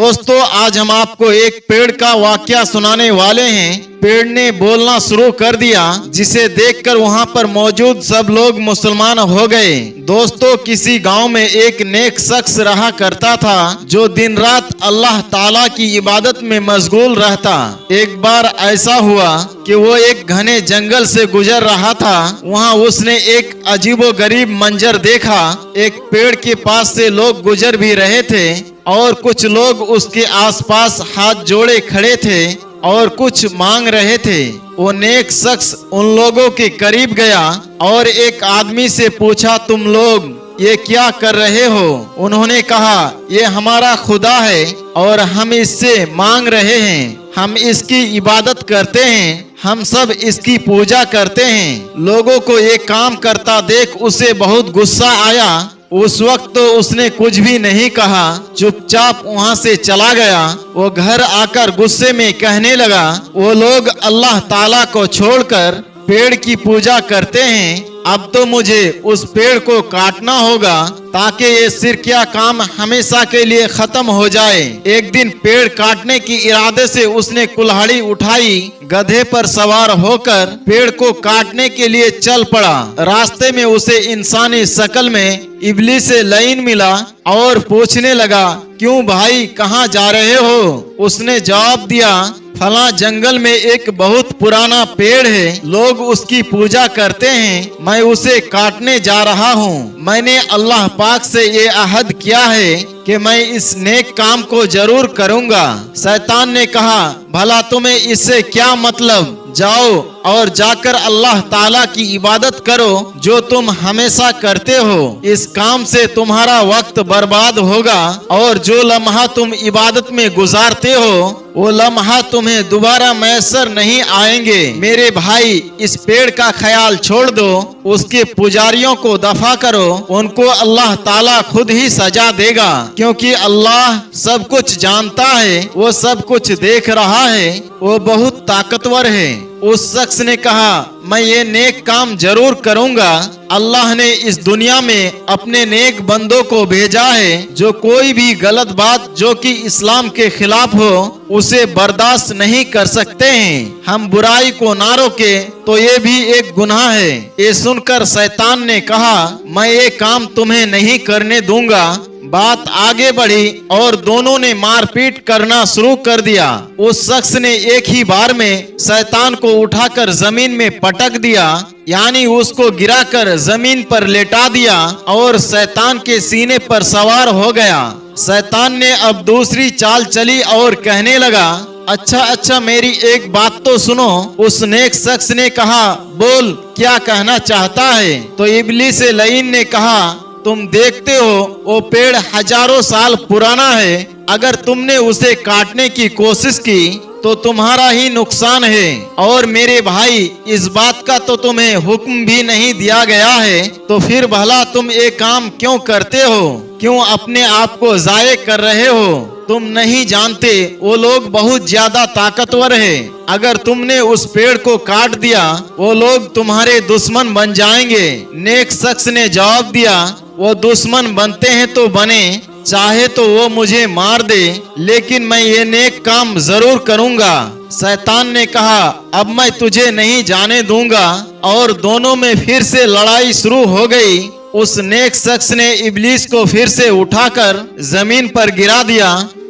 दोस्तों, आज हम आपको एक पेड़ का वाकया सुनाने वाले हैं। पेड़ ने बोलना शुरू कर दिया, जिसे देखकर वहाँ पर मौजूद सब लोग मुसलमान हो गए। दोस्तों, किसी गांव में एक नेक शख्स रहा करता था, जो दिन रात अल्लाह ताला की इबादत में मशगूल रहता। एक बार ऐसा हुआ कि वो एक घने जंगल से गुजर रहा था। वहाँ उसने एक अजीबोगरीब मंजर देखा। एक पेड़ के पास से लोग गुजर भी रहे थे और कुछ लोग उसके आसपास हाथ जोड़े खड़े थे और कुछ मांग रहे थे। वो नेक शख्स उन लोगों के करीब गया और एक आदमी से पूछा, तुम लोग ये क्या कर रहे हो? उन्होंने कहा, ये हमारा खुदा है और हम इससे मांग रहे हैं। हम इसकी इबादत करते हैं, हम सब इसकी पूजा करते हैं। लोगों को ये काम करता देख उसे बहुत गुस्सा आया। उस वक्त तो उसने कुछ भी नहीं कहा, चुपचाप वहाँ से चला गया। वो घर आकर गुस्से में कहने लगा, वो लोग अल्लाह ताला को छोड़कर पेड़ की पूजा करते हैं। अब तो मुझे उस पेड़ को काटना होगा ताकि ये शिरकिया काम हमेशा के लिए खत्म हो जाए। एक दिन पेड़ काटने की इरादे से उसने कुल्हाड़ी उठाई, गधे पर सवार होकर पेड़ को काटने के लिए चल पड़ा। रास्ते में उसे इंसानी शक्ल में इब्लीस लईन मिला और पूछने लगा, क्यों भाई, कहाँ जा रहे हो? उसने जवाब दिया, फला जंगल में एक बहुत पुराना पेड़ है, लोग उसकी पूजा करते हैं, मैं उसे काटने जा रहा हूँ। मैंने अल्लाह पाक से ये अहद किया है कि मैं इस नेक काम को जरूर करूँगा। शैतान ने कहा, भला तुम्हें इससे क्या मतलब? जाओ और जाकर अल्लाह ताला की इबादत करो जो तुम हमेशा करते हो। इस काम से तुम्हारा वक्त बर्बाद होगा और जो लम्हा तुम इबादत में गुजारते हो वो लम्हा तुम्हें दोबारा मैसर नहीं आएंगे। मेरे भाई, इस पेड़ का ख्याल छोड़ दो, उसके पुजारियों को दफा करो, उनको अल्लाह ताला खुद ही सजा देगा, क्योंकि अल्लाह सब कुछ जानता है, वो सब कुछ देख रहा है, वो बहुत ताकतवर है। उस शख्स ने कहा, मैं ये नेक काम जरूर करूंगा। अल्लाह ने इस दुनिया में अपने नेक बंदों को भेजा है जो कोई भी गलत बात जो कि इस्लाम के खिलाफ हो उसे बर्दाश्त नहीं कर सकते हैं। हम बुराई को ना रोके तो ये भी एक गुनाह है। ये सुनकर शैतान ने कहा, मैं ये काम तुम्हें नहीं करने दूंगा। बात आगे बढ़ी और दोनों ने मारपीट करना शुरू कर दिया। उस शख्स ने एक ही बार में शैतान को उठाकर जमीन में पटक दिया, यानी उसको गिराकर जमीन पर लेटा दिया और शैतान के सीने पर सवार हो गया। शैतान ने अब दूसरी चाल चली और कहने लगा, अच्छा, मेरी एक बात तो सुनो। उस नेक शख्स ने कहा, बोल, क्या कहना चाहता है? तो इब्लीस लईन ने कहा, तुम देखते हो वो पेड़ हजारों साल पुराना है, अगर तुमने उसे काटने की कोशिश की तो तुम्हारा ही नुकसान है। और मेरे भाई, इस बात का तो तुम्हें हुक्म भी नहीं दिया गया है, तो फिर भला तुम ये काम क्यों करते हो? क्यों अपने आप को जाये कर रहे हो? तुम नहीं जानते वो लोग बहुत ज्यादा ताकतवर है। अगर तुमने उस पेड़ को काट दिया वो लोग तुम्हारे दुश्मन बन जाएंगे। नेक शख्स ने जवाब दिया, वो दुश्मन बनते हैं तो बने, चाहे तो वो मुझे मार दे, लेकिन मैं ये नेक काम जरूर करूंगा। शैतान ने कहा, अब मैं तुझे नहीं जाने दूंगा, और दोनों में फिर से लड़ाई शुरू हो गई। उस नेक शख्स ने इब्लीस को फिर से उठाकर जमीन पर गिरा दिया।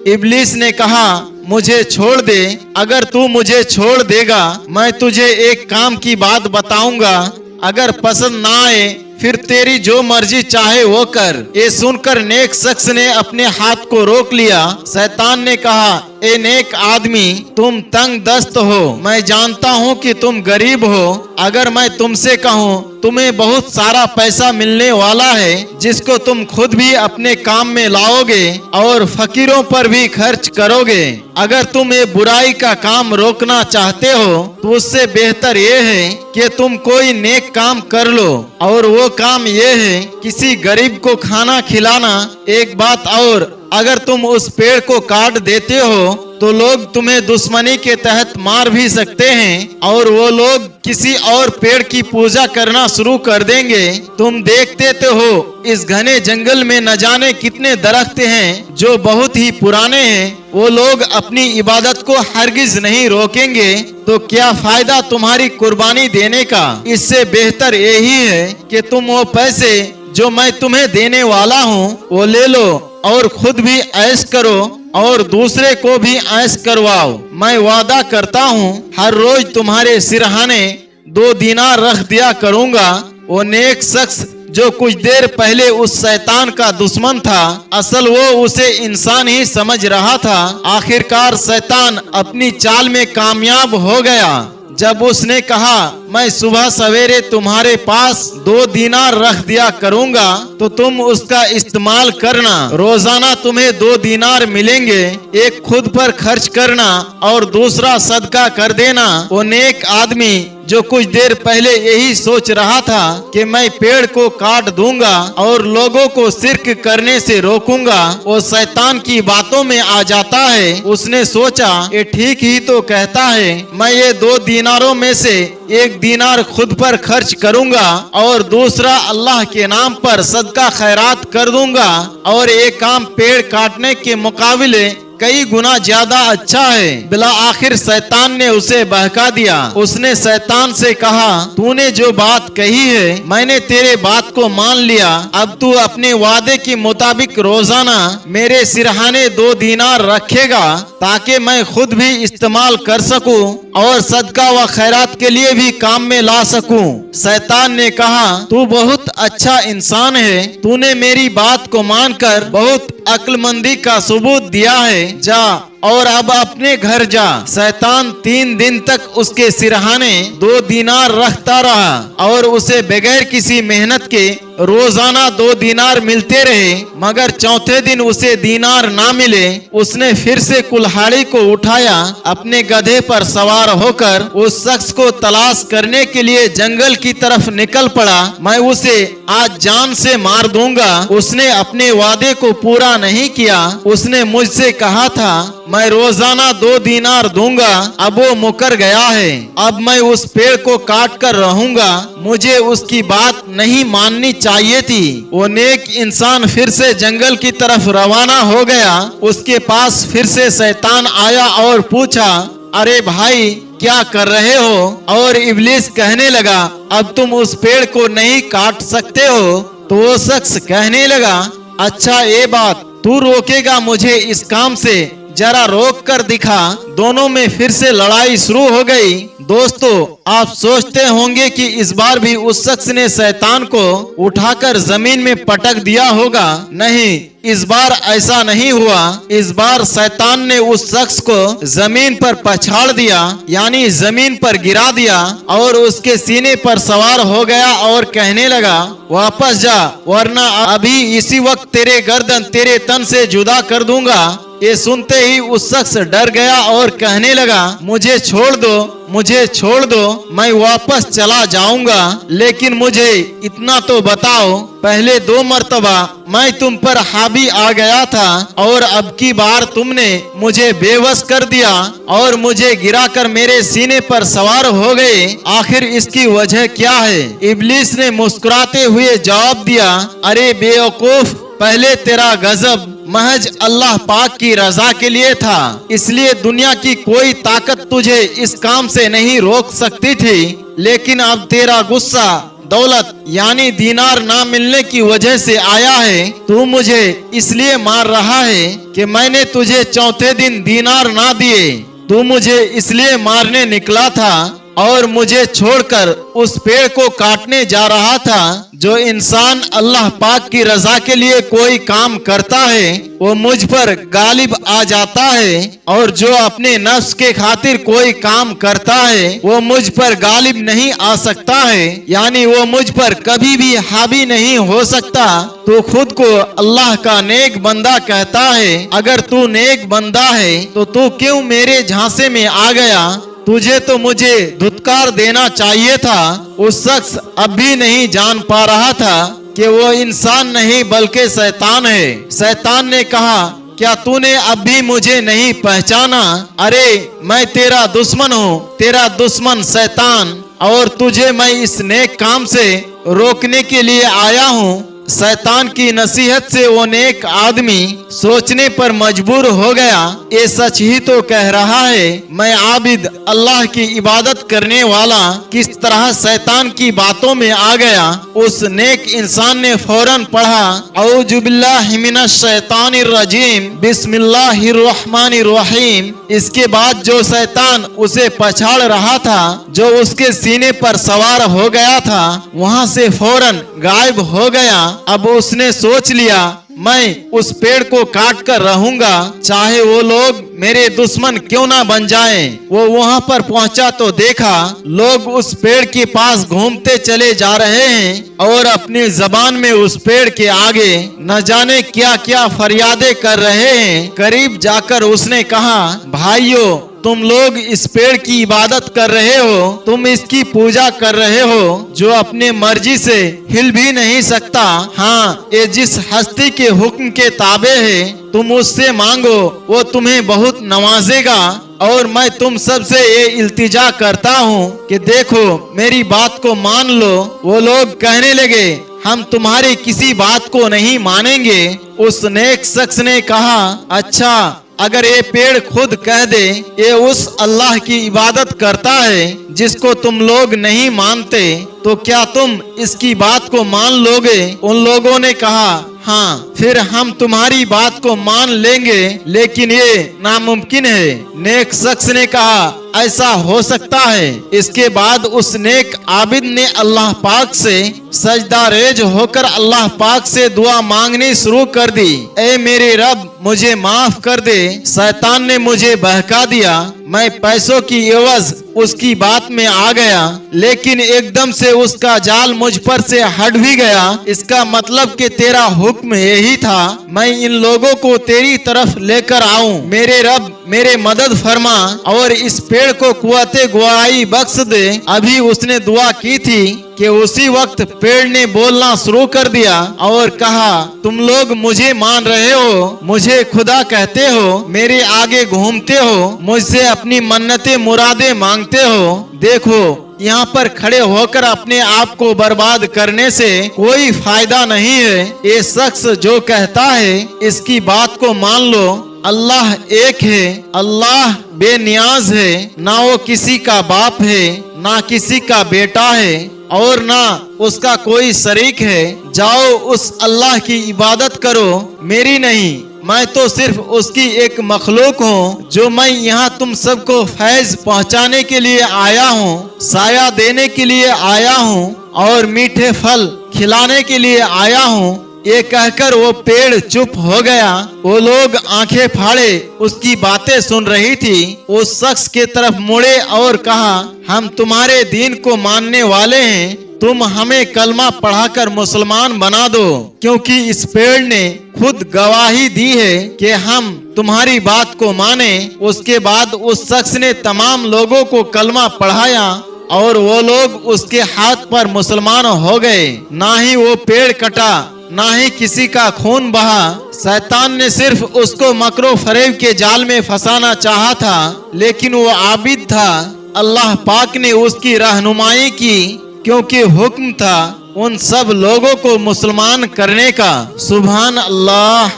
इब्लीस ने कहा, मुझे छोड़ दे, अगर तू मुझे छोड़ देगा मैं तुझे एक काम की बात बताऊंगा, अगर पसंद ना आए फिर तेरी जो मर्जी चाहे वो कर। ये सुनकर नेक शख्स ने अपने हाथ को रोक लिया। शैतान ने कहा, ए नेक आदमी, तुम तंग दस्त हो, मैं जानता हूँ कि तुम गरीब हो। अगर मैं तुमसे कहूँ तुम्हें बहुत सारा पैसा मिलने वाला है जिसको तुम खुद भी अपने काम में लाओगे और फकीरों पर भी खर्च करोगे। अगर तुम ये बुराई का काम रोकना चाहते हो तो उससे बेहतर ये है कि तुम कोई नेक काम कर लो, और वो काम ये है किसी गरीब को खाना खिलाना। एक बात और, अगर तुम उस पेड़ को काट देते हो तो लोग तुम्हें दुश्मनी के तहत मार भी सकते हैं और वो लोग किसी और पेड़ की पूजा करना शुरू कर देंगे। तुम देखते तो हो इस घने जंगल में न जाने कितने दरख्त हैं जो बहुत ही पुराने हैं। वो लोग अपनी इबादत को हरगिज नहीं रोकेंगे, तो क्या फायदा तुम्हारी कुर्बानी देने का। इससे बेहतर यही है कि तुम वो पैसे जो मैं तुम्हें देने वाला हूँ वो ले लो और खुद भी ऐश करो और दूसरे को भी ऐश करवाओ। मैं वादा करता हूँ हर रोज तुम्हारे सिरहाने 2 दीनार रख दिया करूँगा। वो नेक शख्स जो कुछ देर पहले उस शैतान का दुश्मन था, असल वो उसे इंसान ही समझ रहा था। आखिरकार शैतान अपनी चाल में कामयाब हो गया। जब उसने कहा मैं सुबह सवेरे तुम्हारे पास 2 दीनार रख दिया करूंगा तो तुम उसका इस्तेमाल करना। रोजाना तुम्हें 2 दीनार मिलेंगे, एक खुद पर खर्च करना और दूसरा सदका कर देना। वो नेक आदमी जो कुछ देर पहले यही सोच रहा था कि मैं पेड़ को काट दूंगा और लोगों को शिर्क करने से रोकूंगा, वो शैतान की बातों में आ जाता है। उसने सोचा ये ठीक ही तो कहता है, मैं ये 2 दीनारों में से 1 दीनार खुद पर खर्च करूंगा और दूसरा अल्लाह के नाम पर सदका खैरात कर दूंगा और ये काम पेड़ काटने के मुकाबले कई गुना ज्यादा अच्छा है। बिला आखिर शैतान ने उसे बहका दिया। उसने शैतान से कहा तूने जो बात कही है मैंने तेरे बात को मान लिया। अब तू अपने वादे के मुताबिक रोजाना मेरे सिरहाने 2 दीनार रखेगा ताकि मैं खुद भी इस्तेमाल कर सकूं और सदका व खैरात के लिए भी काम में ला सकूं। शैतान ने कहा तू बहुत अच्छा इंसान है, तूने मेरी बात को मानकर बहुत अक्लमंदी का सबूत दिया है। जा और अब अपने घर जा। शैतान 3 दिन तक उसके सिरहाने 2 दीनार रखता रहा और उसे बगैर किसी मेहनत के रोजाना 2 दीनार मिलते रहे, मगर चौथे दिन उसे दीनार ना मिले। उसने फिर से कुल्हाड़ी को उठाया, अपने गधे पर सवार होकर उस शख्स को तलाश करने के लिए जंगल की तरफ निकल पड़ा। मैं उसे आज जान से मार दूंगा। उसने अपने वादे को पूरा नहीं किया। उसने मुझसे कहा था मैं रोजाना 2 दीनार दूंगा, अब वो मुकर गया है। अब मैं उस पेड़ को काट कर रहूंगा। मुझे उसकी बात नहीं माननी चाहिए थी। वो नेक इंसान फिर से जंगल की तरफ रवाना हो गया। उसके पास फिर से शैतान आया और पूछा अरे भाई क्या कर रहे हो? और इब्लीस कहने लगा अब तुम उस पेड़ को नहीं काट सकते हो। तो वो शख्स कहने लगा अच्छा ये बात, तू रोकेगा मुझे इस काम से, जरा रोक कर दिखा। दोनों में फिर से लड़ाई शुरू हो गई। दोस्तों आप सोचते होंगे कि इस बार भी उस शख्स ने शैतान को उठाकर जमीन में पटक दिया होगा। नहीं, इस बार ऐसा नहीं हुआ। इस बार शैतान ने उस शख्स को जमीन पर पछाड़ दिया, यानी जमीन पर गिरा दिया और उसके सीने पर सवार हो गया और कहने लगा वापस जा, वरना अभी इसी वक्त तेरे गर्दन तेरे तन से जुदा कर दूंगा। ये सुनते ही उस शख्स डर गया और कहने लगा मुझे छोड़ दो, मुझे छोड़ दो, मैं वापस चला जाऊंगा। लेकिन मुझे इतना तो बताओ, पहले 2 मर्तबा मैं तुम पर हावी आ गया था और अब की बार तुमने मुझे बेबस कर दिया और मुझे गिराकर मेरे सीने पर सवार हो गए। आखिर इसकी वजह क्या है? इब्लीस ने मुस्कुराते हुए जवाब दिया अरे बेवकूफ, पहले तेरा गजब महज अल्लाह पाक की रजा के लिए था, इसलिए दुनिया की कोई ताकत तुझे इस काम से नहीं रोक सकती थी। लेकिन अब तेरा गुस्सा दौलत यानी दीनार ना मिलने की वजह से आया है। तू मुझे इसलिए मार रहा है कि मैंने तुझे चौथे दिन दीनार ना दिए। तू मुझे इसलिए मारने निकला था और मुझे छोड़कर उस पेड़ को काटने जा रहा था। जो इंसान अल्लाह पाक की रजा के लिए कोई काम करता है वो मुझ पर गालिब आ जाता है और जो अपने नफ्स के खातिर कोई काम करता है वो मुझ पर गालिब नहीं आ सकता है, यानी वो मुझ पर कभी भी हावी नहीं हो सकता। तू खुद को अल्लाह का नेक बंदा कहता है। अगर तू नेक बंदा है तो तू क्यों मेरे झांसे में आ गया? तुझे तो मुझे धुतकार देना चाहिए था। उस शख्स अब भी नहीं जान पा रहा था कि वो इंसान नहीं बल्कि शैतान है। शैतान ने कहा क्या तूने अब भी मुझे नहीं पहचाना? अरे मैं तेरा दुश्मन हूँ, तेरा दुश्मन शैतान, और तुझे मैं इस नेक काम से रोकने के लिए आया हूँ। शैतान की नसीहत से वो नेक आदमी सोचने पर मजबूर हो गया, ये सच ही तो कह रहा है। मैं आबिद, अल्लाह की इबादत करने वाला, किस तरह शैतान की बातों में आ गया। उस नेक इंसान ने फौरन पढ़ा, औज़ु बिल्लाहि मिनश शैतानिर रजीम, बिस्मिल्लाहिर रहमानिर रहीम। इसके बाद जो शैतान उसे पछाड़ रहा था, जो उसके सीने पर सवार हो गया था, वहाँ से फौरन गायब हो गया। अब उसने सोच लिया, मैं उस पेड़ को काट कर रहूंगा, चाहे वो लोग मेरे दुश्मन क्यों ना बन जाएं। वो वहां पर पहुंचा तो देखा लोग उस पेड़ के पास घूमते चले जा रहे हैं और अपनी जबान में उस पेड़ के आगे न जाने क्या क्या फरियादें कर रहे हैं। करीब जाकर उसने कहा, भाइयों, तुम लोग इस पेड़ की इबादत कर रहे हो, तुम इसकी पूजा कर रहे हो जो अपने मर्जी से हिल भी नहीं सकता। हाँ, ये जिस हस्ती के हुक्म के ताबे है, तुम उससे मांगो, वो तुम्हें बहुत नवाजेगा। और मैं तुम सब से ये इल्तिजा करता हूँ कि देखो, मेरी बात को मान लो। वो लोग कहने लगे, हम तुम्हारी किसी बात को नहीं मानेंगे। उस नेक शख्स ने कहा, अच्छा, अगर ये पेड़ खुद कह दे ये उस अल्लाह की इबादत करता है जिसको तुम लोग नहीं मानते, तो क्या तुम इसकी बात को मान लोगे? उन लोगों ने कहा, हाँ, फिर हम तुम्हारी बात को मान लेंगे, लेकिन ये नामुमकिन है। नेक शख्स ने कहा, ऐसा हो सकता है। इसके बाद उस नेक आबिद ने अल्लाह पाक से सजदा रेज होकर अल्लाह पाक से दुआ मांगनी शुरू कर दी। ए मेरे रब, मुझे माफ कर दे, शैतान ने मुझे बहका दिया। मैं पैसों की एवज उसकी बात में आ गया, लेकिन एकदम से उसका जाल मुझ पर से हट भी गया। इसका मतलब कि तेरा हुक्म यही था, मैं इन लोगों को तेरी तरफ लेकर आऊं। मेरे रब, मेरे मदद फरमा और इस पेड़ को कुव्वते गुआई बख्श दे। अभी उसने दुआ की थी कि उसी वक्त पेड़ ने बोलना शुरू कर दिया और कहा, तुम लोग मुझे मान रहे हो, मुझे खुदा कहते हो, मेरे आगे घूमते हो, मुझसे अपनी मन्नतें मुरादें मांगते हो। देखो, यहाँ पर खड़े होकर अपने आप को बर्बाद करने से कोई फायदा नहीं है। ये शख्स जो कहता है इसकी बात को मान लो। अल्लाह एक है, अल्लाह बेनियाज है, ना वो किसी का बाप है, ना किसी का बेटा है, और ना उसका कोई शरीक है। जाओ उस अल्लाह की इबादत करो, मेरी नहीं। मैं तो सिर्फ उसकी एक मखलूक हूँ, जो मैं यहाँ तुम सबको फैज पहुँचाने के लिए आया हूँ, साया देने के लिए आया हूँ और मीठे फल खिलाने के लिए आया हूँ। ये कहकर वो पेड़ चुप हो गया। वो लोग आंखें फाड़े उसकी बातें सुन रही थी। उस शख्स के तरफ मुड़े और कहा, हम तुम्हारे दीन को मानने वाले हैं, तुम हमें कलमा पढ़ाकर मुसलमान बना दो, क्योंकि इस पेड़ ने खुद गवाही दी है कि हम तुम्हारी बात को माने। उसके बाद उस शख्स ने तमाम लोगों को कलमा पढ़ाया और वो लोग उसके हाथ पर मुसलमान हो गए। ना ही वो पेड़ कटा, ना ही किसी का खून बहा। शैतान ने सिर्फ उसको मकरो फरेब के जाल में फंसाना चाहा था, लेकिन वो आबिद था। अल्लाह पाक ने उसकी रहनुमाई की, क्योंकि हुक्म था उन सब लोगों को मुसलमान करने का। सुभान अल्लाह।